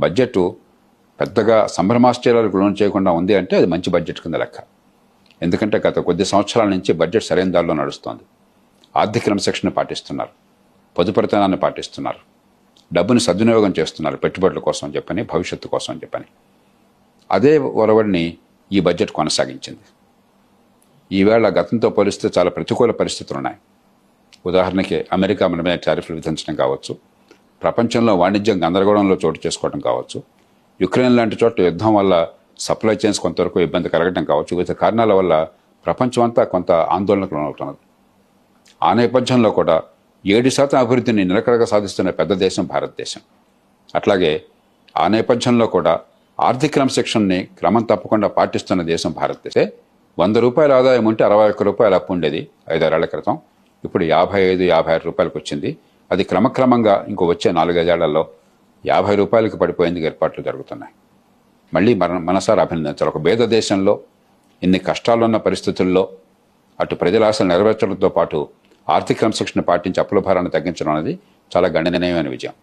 Budget పెద్దగా సంభ్రమాశ్చర్యాలకు loan చేయకుండా ఉంది అంటే అది మంచి బడ్జెట్ కింద లెక్క. ఎందుకంటే గత కొద్ది సంవత్సరాల నుంచి బడ్జెట్ సరైన దారిలో నడుస్తోంది. ఆర్థిక క్రమశిక్షణ పాటిస్తున్నారు, పొదుపరితనాన్ని పాటిస్తున్నారు, డబ్బుని సద్వినియోగం చేస్తున్నారు పెట్టుబడుల కోసం అని చెప్పని, భవిష్యత్తు కోసం అని చెప్పని. అదే ఒరవడిని ఈ బడ్జెట్ కొనసాగించింది. ఈవేళ గతంతో పోలిస్తే చాలా ప్రతికూల పరిస్థితులు ఉన్నాయి. ఉదాహరణకి అమెరికా మన మీద టారిఫ్లు విధించడం కావచ్చు, ప్రపంచంలో వాణిజ్యం గందరగోళంలో చోటు చేసుకోవడం కావచ్చు, యుక్రెయిన్ లాంటి చోట్ల యుద్ధం వల్ల సప్లై చైన్స్ కొంతవరకు ఇబ్బంది కలగడం కావచ్చు, వివిధ కారణాల వల్ల ప్రపంచం అంతా కొంత ఆందోళనకు లోనవుతున్నది. ఆ నేపథ్యంలో కూడా 7% అభివృద్ధిని నిలకడగా సాధిస్తున్న పెద్ద దేశం భారతదేశం. అట్లాగే ఆ నేపథ్యంలో కూడా ఆర్థిక క్రమశిక్షణని క్రమం తప్పకుండా పాటిస్తున్న దేశం భారతదేశం. 100 రూపాయల ఆదాయం ఉంటే 61 రూపాయలు అప్పు ఉండేది 5-6 ఏళ్ల క్రితం. ఇప్పుడు 55-56 రూపాయలకు వచ్చింది. అది క్రమక్రమంగా ఇంకో వచ్చే 4-5 ఏళ్లలో 50 రూపాయలకు పడిపోయేందుకు ఏర్పాట్లు జరుగుతున్నాయి. మళ్ళీ మనసారా అభినందించాలి. ఒక పేద దేశంలో ఇన్ని కష్టాలున్న పరిస్థితుల్లో అటు ప్రజల ఆశలు నెరవేర్చడంతో పాటు ఆర్థిక క్రమశిక్షణ పాటించి అప్పుల భారాన్ని తగ్గించడం అనేది చాలా గణనీయమైన విజయం.